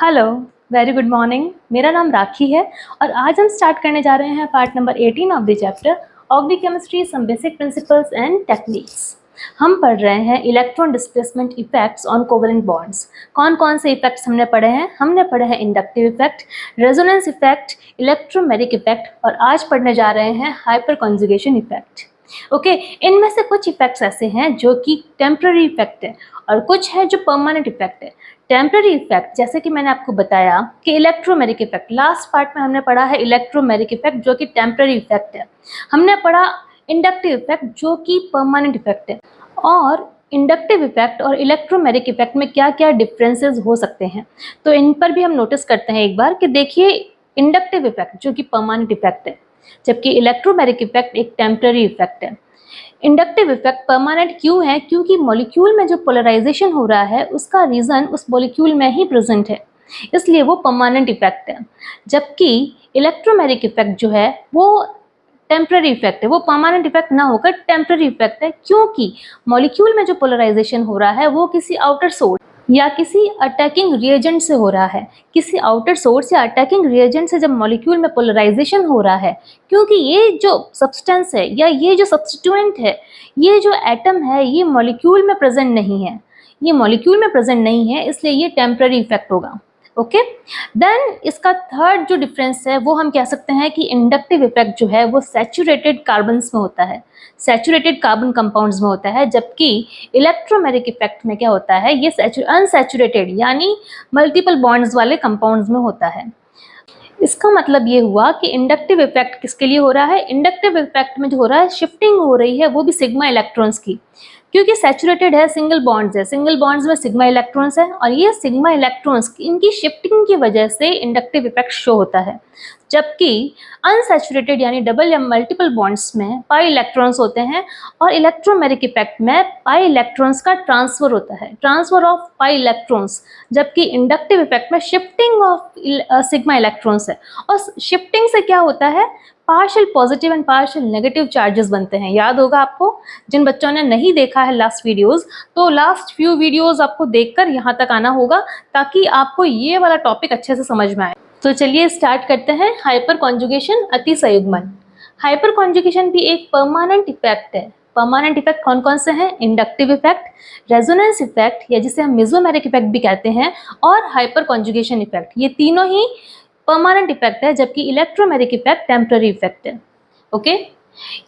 Hello, very good morning. मेरा नाम राखी है और आज हम स्टार्ट करने जा रहे हैं part number 18 of the chapter organic chemistry, some basic principles and techniques. हम पढ़ रहे हैं electron displacement effects on covalent bonds. कौन कौन से इफेक्ट्स हमने पढ़े हैं? हमने पढ़े हैं inductive effect, resonance effect, electromagnetic effect और आज पढ़ने जा रहे हैं हाइपर कॉन्जुगेशन इफेक्ट। ओके, इनमें से कुछ इफेक्ट्स ऐसे हैं जो कि टेम्पररी इफेक्ट है और कुछ है जो परमानेंट इफेक्ट है। टेम्पररी इफेक्ट जैसे कि मैंने आपको बताया कि इलेक्ट्रोमैग्नेटिक इफेक्ट, लास्ट पार्ट में हमने पढ़ा है इलेक्ट्रोमैग्नेटिक इफेक्ट जो कि टेम्पररी इफेक्ट है। हमने पढ़ा इंडक्टिव इफेक्ट जो कि परमानेंट इफेक्ट है। और इंडक्टिव इफेक्ट और इलेक्ट्रोमैग्नेटिक इफेक्ट में क्या क्या डिफरेंसेस हो सकते हैं, तो इन पर भी हम नोटिस करते हैं एक बार कि देखिए, इंडक्टिव इफेक्ट जो कि परमानेंट इफेक्ट है जबकि इलेक्ट्रोमैग्नेटिक इफेक्ट एक टेम्पररी इफेक्ट है। इंडक्टिव इफेक्ट परमानेंट क्यों है? क्योंकि मॉलिक्यूल में जो पोलराइजेशन हो रहा है उसका रीजन उस मॉलिक्यूल में ही प्रेजेंट है, इसलिए वो परमानेंट इफेक्ट है। जबकि इलेक्ट्रोमैग्नेटिक इफेक्ट जो है वो टेम्पररी इफेक्ट है, वो परमानेंट इफेक्ट ना होकर टेम्पररी इफेक्ट है, क्योंकि मॉलिक्यूल में जो पोलराइजेशन हो रहा है वो किसी आउटर सोर्स या किसी अटैकिंग रिएजेंट से हो रहा है। किसी आउटर सोर्स या अटैकिंग रिएजेंट से जब मॉलिक्यूल में पोलराइजेशन हो रहा है, क्योंकि ये जो सब्सटेंस है या ये जो सब्स्टिट्यूएंट है, ये जो एटम है, ये मॉलिक्यूल में प्रेजेंट नहीं है, ये मॉलिक्यूल में प्रेजेंट नहीं है, इसलिए ये टेम्पररी इफेक्ट होगा। ओके, देन इसका थर्ड जो डिफरेंस है वो हम कह सकते हैं कि इंडक्टिव इफेक्ट जो है वो सैचुरेटेड कार्बन्स में होता है, सैचुरेटेड कार्बन कंपाउंड्स में होता है, जबकि इलेक्ट्रोमैग्नेटिक इफेक्ट में क्या होता है, ये अनसैचुरेटेड यानी मल्टीपल बॉन्ड्स वाले कंपाउंड्स में होता है। इसका मतलब ये हुआ कि इंडक्टिव इफेक्ट किसके लिए हो रहा है? इंडक्टिव इफेक्ट में जो हो रहा है शिफ्टिंग हो रही है वो भी सिग्मा इलेक्ट्रॉन्स की, क्योंकि सैचुरेटेड है, सिंगल बॉन्ड्स है, सिंगल बॉन्ड्स में सिग्मा इलेक्ट्रॉन्स है और ये सिग्मा इलेक्ट्रॉन्स इनकी शिफ्टिंग की वजह से इंडक्टिव इफेक्ट शो होता है। जबकि अनसैचुरेटेड यानी डबल या मल्टीपल बॉन्ड्स में पाई इलेक्ट्रॉन्स होते हैं और इलेक्ट्रोमैग्नेटिक इफेक्ट में पाई इलेक्ट्रॉन्स का ट्रांसफर होता है, ट्रांसफर ऑफ पाई इलेक्ट्रॉन्स, जबकि इंडक्टिव इफेक्ट में शिफ्टिंग ऑफ सिग्मा इलेक्ट्रॉन्स है। और शिफ्टिंग से क्या होता है? Partial positive and partial negative charges बनते हैं। याद होगा आपको, जिन बच्चों ने नहीं देखा है लास्ट वीडियोस, तो लास्ट फ्यू वीडियोस आपको देखकर यहाँ तक आना होगा ताकि आपको ये वाला टॉपिक अच्छे से समझ में आए। तो चलिए स्टार्ट करते हैं। हाइपर कॉन्जुगेशन, अति संयुग्मन। हाइपर कॉन्जुगेशन भी एक परमानेंट इफेक्ट है। परमानेंट इफेक्ट कौन कौन से हैं? इंडक्टिव इफेक्ट, रेजोनेंस इफेक्ट या जिसे हम मेसोमेरिक इफेक्ट भी कहते हैं, और हाइपर कॉन्जुगेशन इफेक्ट। ये तीनों ही परमानेंट इफेक्ट है, जबकि इलेक्ट्रोमैग्नेटिक इफेक्ट टेम्पररी इफेक्ट है। ओके,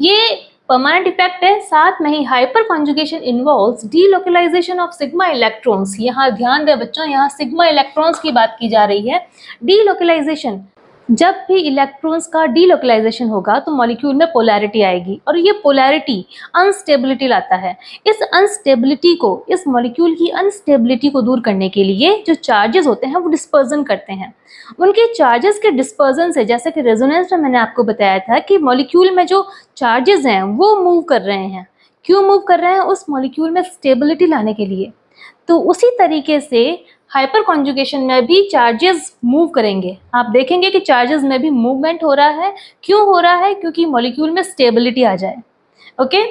ये परमानेंट इफेक्ट है। साथ में ही hyperconjugation involves delocalisation of sigma electrons. यहाँ ध्यान दें बच्चों, यहाँ सिग्मा इलेक्ट्रॉन्स की बात की जा रही है। डीलोकलाइजेशन, जब भी इलेक्ट्रॉन्स का डीलोकलाइजेशन होगा तो मॉलिक्यूल में पोलैरिटी आएगी और ये पोलैरिटी अनस्टेबिलिटी लाता है। इस अनस्टेबिलिटी को, इस मॉलिक्यूल की अनस्टेबिलिटी को दूर करने के लिए जो चार्जेस होते हैं वो डिस्पर्जन करते हैं। उनके चार्जेस के डिस्पर्जन से, जैसे कि रेजोनेंस में मैंने आपको बताया था कि मॉलिक्यूल में जो चार्जेस हैं वो मूव कर रहे हैं। क्यों मूव कर रहे हैं? उस मॉलिक्यूल में स्टेबिलिटी लाने के लिए। तो उसी तरीके से हाइपर कॉन्जुगेशन में भी चार्जेस मूव करेंगे। आप देखेंगे कि चार्जेस में भी मूवमेंट हो रहा है। क्यों हो रहा है? क्योंकि मॉलिक्यूल में स्टेबिलिटी आ जाए। ओके,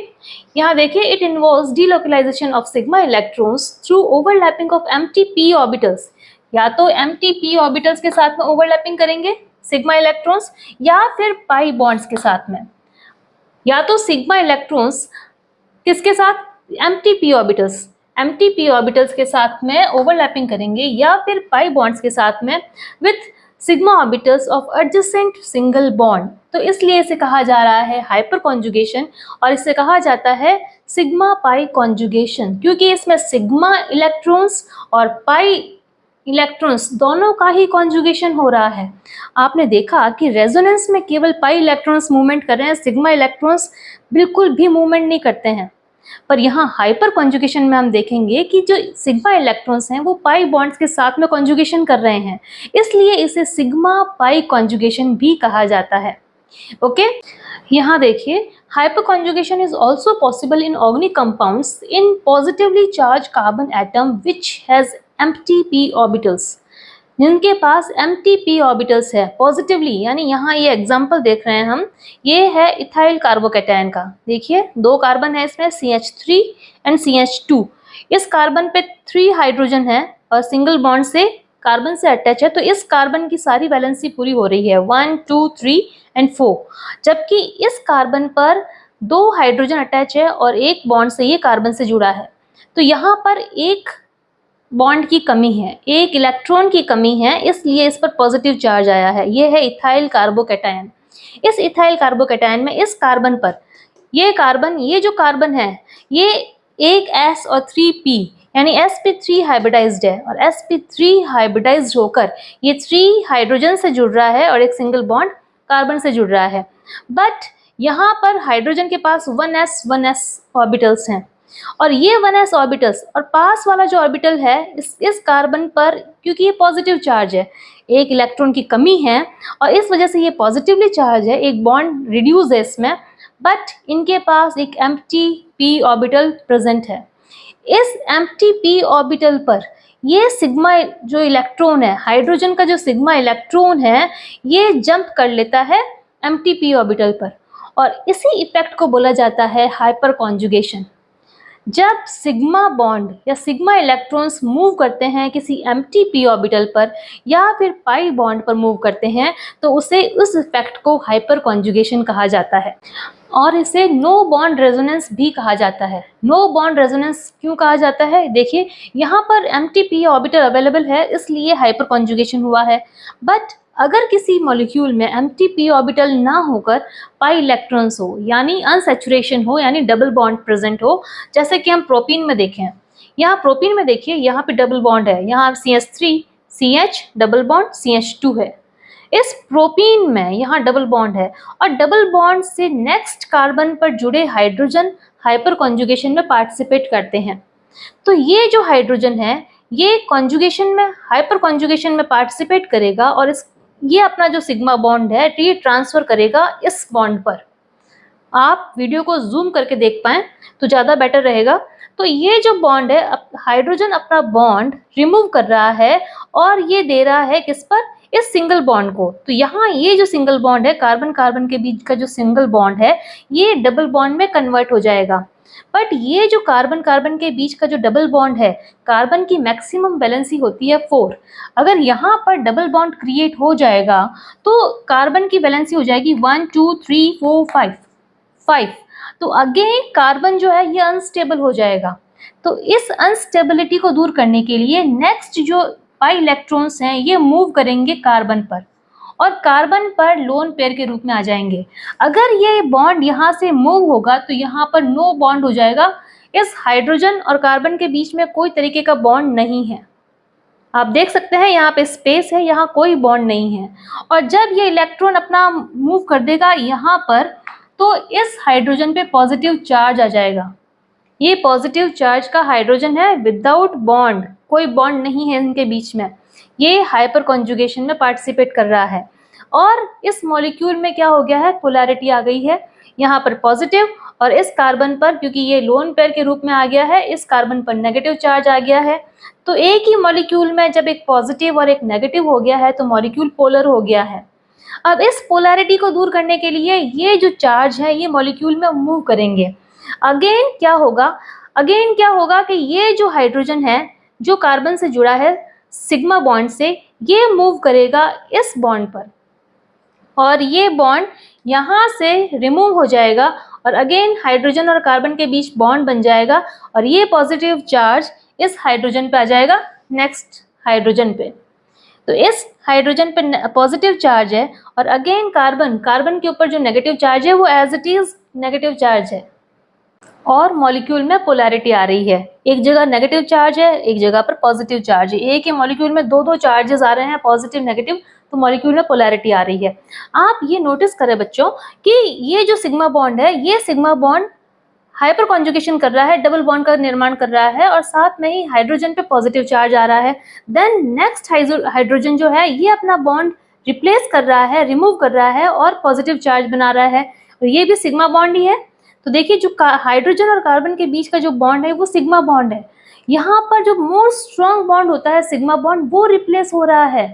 यहाँ देखिए, it involves delocalisation of sigma electrons through overlapping of empty p orbitals. या तो एम्प्टी p ऑर्बिटल्स के साथ में ओवरलैपिंग करेंगे सिग्मा इलेक्ट्रॉन्स, या फिर पाई बॉन्ड्स के साथ में। या तो सिग्मा इलेक्ट्रॉन्स किसके साथ? Empty p orbitals, empty p orbitals के साथ में ओवरलैपिंग करेंगे, या फिर पाई बॉन्ड्स के साथ में with sigma orbitals of adjacent single bond. तो इसलिए इसे कहा जा रहा है हाइपर कॉन्जुगेशन और इसे कहा जाता है सिग्मा पाई कॉन्जुगेशन, क्योंकि इसमें सिग्मा इलेक्ट्रॉन्स और पाई इलेक्ट्रॉन्स दोनों का ही कॉन्जुगेशन हो रहा है। आपने देखा कि रेजोनेंस में केवल पाई इलेक्ट्रॉन्स मूवमेंट कर रहे हैं, सिग्मा इलेक्ट्रॉन्स बिल्कुल भी मूवमेंट नहीं करते हैं। पर यहाँ हाइपर कॉन्जुगेशन में हम देखेंगे कि जो सिग्मा इलेक्ट्रॉन्स हैं वो पाई बॉन्ड्स के साथ में कॉन्जुगेशन कर रहे हैं, इसलिए इसे सिग्मा पाई कॉन्जुगेशन भी कहा जाता है। ओके, यहाँ देखिए, hyper conjugation is also possible in organic compounds in positively charge carbon atom which has empty p orbitals. जिनके पास एम्प्टी p ऑर्बिटल्स है पॉजिटिवली, यानी यहाँ ये एग्जांपल देख रहे हैं हम, ये है इथाइल कार्बोकैटायन का। देखिए, 2 कार्बन है इसमें, CH3 एंड CH2। इस कार्बन पे 3 हाइड्रोजन है और सिंगल बॉन्ड से कार्बन से अटैच है तो इस कार्बन की सारी वैलेंसी पूरी हो रही है 1 2 3 एंड 4, जबकि इस कार्बन पर 2 हाइड्रोजन अटैच है और एक बॉन्ड से ये कार्बन से जुड़ा है। तो यहाँ पर एक बॉन्ड की कमी है, एक इलेक्ट्रॉन की कमी है, इसलिए इस पर पॉजिटिव चार्ज आया है। ये है इथाइल कार्बोकैटायन। इस इथाइल कार्बोकैटायन में इस कार्बन पर ये जो कार्बन है ये एक S और 3P यानी sp3 हाइब्रिडाइज्ड है और sp3 हाइब्रिडाइज्ड होकर ये 3 हाइड्रोजन से जुड़ रहा है और एक सिंगल बॉन्ड कार्बन से जुड़ रहा है। बट यहाँ पर हाइड्रोजन के पास 1s ऑर्बिटल्स हैं और ये 1s ऑर्बिटल्स और पास वाला जो ऑर्बिटल है इस कार्बन पर, क्योंकि ये पॉजिटिव चार्ज है, एक इलेक्ट्रॉन की कमी है और इस वजह से ये पॉजिटिवली चार्ज है, एक बॉन्ड रिड्यूस है इसमें, बट इनके पास एक एम्प्टी p ऑर्बिटल प्रेजेंट है। इस एम्प्टी p ऑर्बिटल पर ये सिग्मा जो इलेक्ट्रॉन है, हाइड्रोजन का जो सिग्मा इलेक्ट्रॉन है, ये जंप कर लेता है एम्प्टी p ऑर्बिटल पर और इसी इफेक्ट को बोला जाता है हाइपर कॉन्जुगेशन। जब सिग्मा बॉन्ड या सिग्मा इलेक्ट्रॉन्स मूव करते हैं किसी एम्प्टी p ऑर्बिटल पर या फिर पाई बॉन्ड पर मूव करते हैं तो उस इफेक्ट को हाइपर कॉन्जुगेशन कहा जाता है और इसे नो बॉन्ड रेजोनेंस भी कहा जाता है। नो बॉन्ड रेजोनेंस क्यों कहा जाता है? देखिए यहाँ पर एम्प्टी p ऑर्बिटल अवेलेबल है इसलिए हाइपर कॉन्जुगेशन हुआ है, बट अगर किसी मॉलिक्यूल में एम्प्टी p ऑर्बिटल ना होकर पाई इलेक्ट्रॉन्स हो यानी अनसैचुरेशन हो यानी डबल बॉन्ड प्रेजेंट हो, जैसे कि हम प्रोपीन में देखें, यहाँ प्रोपीन में देखिए यहाँ पे डबल बॉन्ड है, यहाँ CH3 CH double bond CH2 है। इस प्रोपीन में यहाँ डबल बॉन्ड है और डबल बॉन्ड से नेक्स्ट कार्बन पर जुड़े हाइड्रोजन हाइपर कॉन्जुगेशन में पार्टिसिपेट करते हैं। तो ये जो हाइड्रोजन है ये कॉन्जुगेशन में हाइपर कॉन्जुगेशन में पार्टिसिपेट करेगा और ये अपना जो सिग्मा बॉन्ड है ये ट्रांसफर करेगा इस बॉन्ड पर। आप वीडियो को जूम करके देख पाएं तो ज़्यादा बेटर रहेगा। तो ये जो बॉन्ड है हाइड्रोजन अपना बॉन्ड रिमूव कर रहा है और ये दे रहा है किस पर? इस सिंगल बॉन्ड को। तो यहाँ ये जो सिंगल बॉन्ड है कार्बन कार्बन के बीच का जो सिंगल बॉन्ड है ये डबल बॉन्ड में कन्वर्ट हो जाएगा। बट ये जो कार्बन कार्बन के बीच का जो डबल बॉन्ड है, कार्बन की मैक्सिमम वैलेंसी होती है 4। अगर यहाँ पर डबल बॉन्ड क्रिएट हो जाएगा तो कार्बन की वैलेंसी हो जाएगी 1 2 3 4 5। तो अगेन कार्बन जो है ये अनस्टेबल हो जाएगा। तो इस अनस्टेबिलिटी को दूर करने के लिए नेक्स्ट जो पाई इलेक्ट्रॉन्स हैं ये मूव करेंगे कार्बन पर और कार्बन पर लोन पेयर के रूप में आ जाएंगे। अगर ये बॉन्ड यहाँ से मूव होगा तो यहाँ पर नो बॉन्ड हो जाएगा। इस हाइड्रोजन और कार्बन के बीच में कोई तरीके का बॉन्ड नहीं है। आप देख सकते हैं यहाँ पे स्पेस है, यहाँ कोई बॉन्ड नहीं है। और जब ये इलेक्ट्रॉन अपना मूव कर देगा यहाँ पर तो इस हाइड्रोजन पे पॉजिटिव चार्ज आ जाएगा। ये पॉजिटिव चार्ज का हाइड्रोजन है विदाउट बॉन्ड, कोई बॉन्ड नहीं है इनके बीच में। ये हाइपर कॉन्जुगेशन में पार्टिसिपेट कर रहा है और इस मॉलिक्यूल में क्या हो गया है? पोलैरिटी आ गई है, यहाँ पर पॉजिटिव और इस कार्बन पर, क्योंकि ये लोन पेयर के रूप में आ गया है, इस कार्बन पर नेगेटिव चार्ज आ गया है। तो एक ही मॉलिक्यूल में जब एक पॉजिटिव और एक नेगेटिव हो गया है तो मॉलिक्यूल पोलर हो गया है। अब इस पोलैरिटी को दूर करने के लिए ये जो चार्ज है ये मॉलिक्यूल में मूव करेंगे। अगेन क्या होगा कि ये जो हाइड्रोजन है जो कार्बन से जुड़ा है सिग्मा बॉन्ड से, ये मूव करेगा इस बॉन्ड पर और ये बॉन्ड यहाँ से रिमूव हो जाएगा और अगेन हाइड्रोजन और कार्बन के बीच बॉन्ड बन जाएगा और ये पॉजिटिव चार्ज इस हाइड्रोजन पे आ जाएगा नेक्स्ट हाइड्रोजन पे। तो इस हाइड्रोजन पे पॉजिटिव चार्ज है और अगेन कार्बन के ऊपर जो नेगेटिव चार्ज है वो as it is negative charge है और मॉलिक्यूल में पोलैरिटी आ रही है। एक जगह नेगेटिव चार्ज है, एक जगह पर पॉजिटिव चार्ज है। एक ही मॉलिक्यूल में दो चार्जेस आ रहे हैं, पॉजिटिव नेगेटिव, तो मॉलिक्यूल में पोलैरिटी आ रही है। आप ये नोटिस करें बच्चों कि ये जो सिग्मा बॉन्ड है ये सिग्मा बॉन्ड हाइपर कॉन्जुगेशन कर रहा है, डबल बॉन्ड का निर्माण कर रहा है और साथ में ही हाइड्रोजन पे पॉजिटिव चार्ज आ रहा है। देन नेक्स्ट हाइड्रोजन जो है ये अपना बॉन्ड रिप्लेस कर रहा है, रिमूव कर रहा है और पॉजिटिव चार्ज बना रहा है और ये भी सिग्मा बॉन्ड ही है। तो देखिए जो हाइड्रोजन और कार्बन के बीच का जो बॉन्ड है वो सिग्मा बॉन्ड है। यहाँ पर जो मोर स्ट्रॉन्ग बॉन्ड होता है सिग्मा बॉन्ड वो रिप्लेस हो रहा है,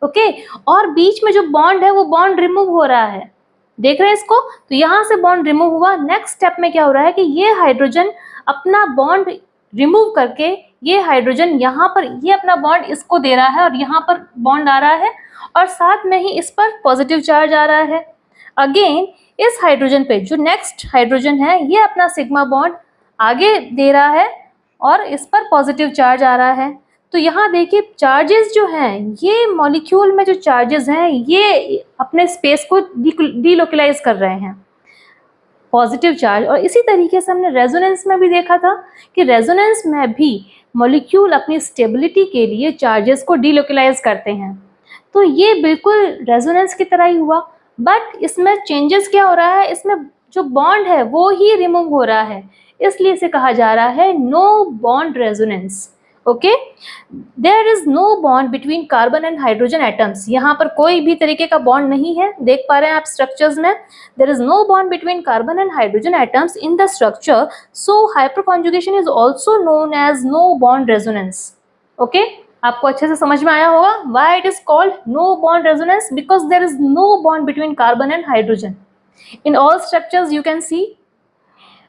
ओके, और बीच में जो बॉन्ड है वो बॉन्ड रिमूव हो रहा है। देख रहे हैं इसको? तो यहाँ से बॉन्ड रिमूव हुआ। नेक्स्ट स्टेप में क्या हो रहा है कि ये हाइड्रोजन अपना बॉन्ड रिमूव करके ये हाइड्रोजन यहाँ पर ये अपना बॉन्ड इसको दे रहा है और यहाँ पर बॉन्ड आ रहा है और साथ में ही इस पर पॉजिटिव चार्ज आ रहा है। अगेन इस हाइड्रोजन पे जो नेक्स्ट हाइड्रोजन है ये अपना सिग्मा बॉन्ड आगे दे रहा है और इस पर पॉजिटिव चार्ज आ रहा है। तो यहाँ देखिए चार्जेस जो हैं ये मॉलिक्यूल में जो चार्जेस हैं ये अपने स्पेस को डीलोकलाइज कर रहे हैं, पॉजिटिव चार्ज। और इसी तरीके से हमने रेजोनेंस में भी देखा था कि रेजोनेंस में भी मॉलिक्यूल अपनी स्टेबिलिटी के लिए चार्जेस को डीलोकलाइज करते हैं। तो ये बिल्कुल रेजोनेंस की तरह ही हुआ, बट इसमें चेंजेस क्या हो रहा है, इसमें जो बॉन्ड है वो ही रिमूव हो रहा है, इसलिए इसे कहा जा रहा है no bond resonance. Okay, there is no bond between carbon and hydrogen atoms. यहाँ पर कोई भी तरीके का बॉन्ड नहीं है, देख पा रहे हैं आप स्ट्रक्चर्स में। There is no bond between carbon and hydrogen atoms in the structure, so hyperconjugation is also known as no bond resonance. Okay, आपको अच्छे से समझ में आया होगा why it is called no bond resonance, because there is no bond between carbon and hydrogen in all structures you can see.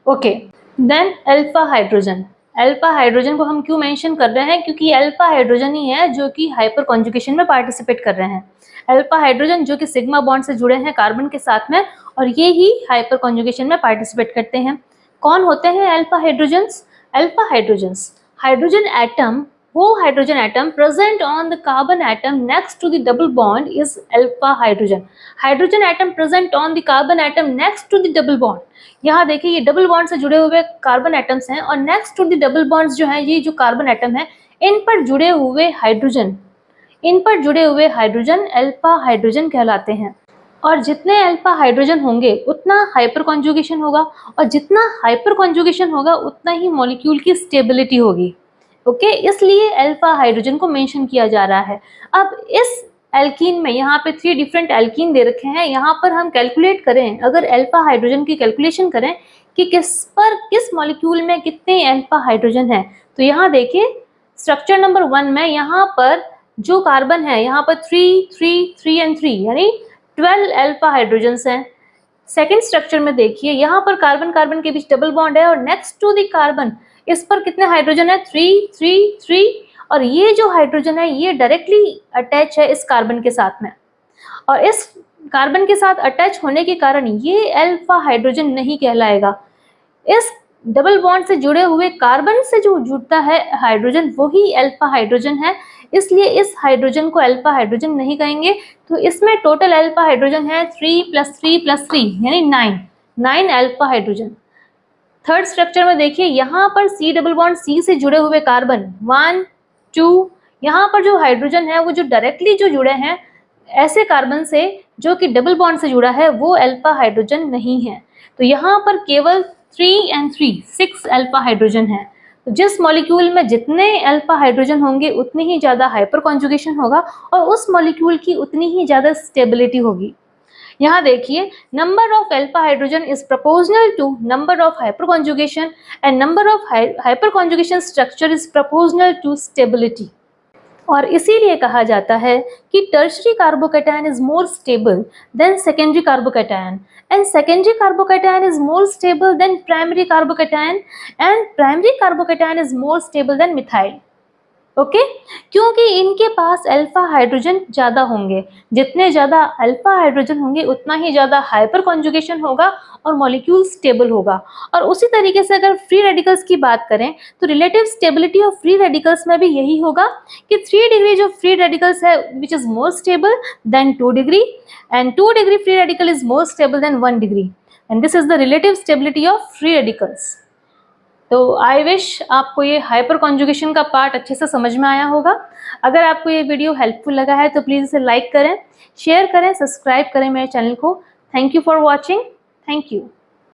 Okay, then alpha hydrogen. Alpha hydrogen को हम क्यों मेंशन कर रहे हैं, क्योंकि अल्फा हाइड्रोजन ही है जो कि हाइपर कॉन्जुगेशन में पार्टिसिपेट कर रहे हैं। अल्फा हाइड्रोजन जो कि सिग्मा बॉन्ड से जुड़े हैं कार्बन के साथ में, और ये ही हाइपर कॉन्जुगेशन में पार्टिसिपेट करते हैं। कौन होते हैं alpha hydrogens? Alpha hydrogens hydrogen atom, वो hydrogen atom present on the carbon atom next to the double bond is alpha hydrogen. Hydrogen atom present on the carbon atom next to the double bond. यहाँ देखिए ये double bond से जुड़े हुए carbon atoms हैं और next to the double bonds जो हैं ये जो कार्बन एटम है इन पर जुड़े हुए हाइड्रोजन, इन पर जुड़े हुए हाइड्रोजन अल्फा हाइड्रोजन कहलाते हैं। और जितने अल्फा हाइड्रोजन होंगे उतना हाइपर कॉन्जुगेशन होगा, और जितना हाइपर कॉन्जुगेशन होगा उतना ही मॉलिक्यूल की स्टेबिलिटी होगी। ओके, इसलिए अल्फा हाइड्रोजन को मेंशन किया जा रहा है। अब इस एल्कीन में यहाँ पे 3 डिफरेंट एल्कीन दे रखे हैं, यहाँ पर हम कैलकुलेट करें, अगर अल्फा हाइड्रोजन की कैलकुलेशन करें कि किस मॉलिक्यूल में कितने अल्फा हाइड्रोजन है, तो यहाँ देखिए स्ट्रक्चर नंबर 1 में यहाँ पर जो कार्बन है यहाँ पर 3, 3, 3 एंड 3 यानी 12 अल्फा हाइड्रोजन्स हैं। सेकेंड स्ट्रक्चर में देखिए यहाँ पर कार्बन कार्बन के बीच डबल बॉन्ड है और नेक्स्ट टू द कार्बन इस पर कितने हाइड्रोजन है? 3, 3, 3, और ये जो हाइड्रोजन है ये डायरेक्टली अटैच है इस कार्बन के साथ में, और इस कार्बन के साथ अटैच होने के कारण ये अल्फा हाइड्रोजन नहीं कहलाएगा। इस डबल बॉन्ड से जुड़े हुए कार्बन से जो जुड़ता है हाइड्रोजन वही अल्फा हाइड्रोजन है, इसलिए इस हाइड्रोजन को अल्फा हाइड्रोजन नहीं कहेंगे। तो इसमें टोटल अल्फा हाइड्रोजन है 3 + 3 + 3 यानी 9 अल्फा हाइड्रोजन। थर्ड स्ट्रक्चर में देखिए यहाँ पर C डबल बॉन्ड C से जुड़े हुए कार्बन 1, 2, यहाँ पर जो हाइड्रोजन है वो जो डायरेक्टली जो जुड़े हैं ऐसे कार्बन से जो कि डबल बॉन्ड से जुड़ा है वो अल्फा हाइड्रोजन नहीं है। तो यहाँ पर केवल 3 and 3 6 अल्फा हाइड्रोजन है। तो जिस मॉलिक्यूल में जितने अल्फा हाइड्रोजन होंगे उतनी ही ज़्यादा हाइपर कॉन्जुगेशन होगा और उस मॉलिक्यूल की उतनी ही ज़्यादा स्टेबिलिटी होगी। यहाँ देखिए number of alpha hydrogen is proportional to number of hyperconjugation and number of hyperconjugation structure is proportional to stability. और इसीलिए कहा जाता है कि tertiary carbocation is more stable than secondary carbocation and secondary carbocation is more stable than primary carbocation and primary carbocation is more stable than methyl. Okay, क्योंकि इनके पास alpha hydrogen ज़्यादा होंगे, जितने ज़्यादा अल्फा हाइड्रोजन होंगे उतना ही ज़्यादा हाइपर कॉन्जुगेशन होगा और मॉलिक्यूल स्टेबल होगा। और उसी तरीके से अगर फ्री रेडिकल्स की बात करें तो relative stability of free radicals में भी यही होगा कि 3 डिग्री जो फ्री रेडिकल्स है which is more stable then 2 degree and 2 degree free radical is more stable then 1 degree and this is the relative stability of free radicals. तो I wish आपको ये हाइपर कॉन्जुगेशन का part अच्छे से समझ में आया होगा। अगर आपको ये वीडियो हेल्पफुल लगा है तो प्लीज़ इसे लाइक करें, शेयर करें, सब्सक्राइब करें मेरे चैनल को। Thank you for watching. Thank you.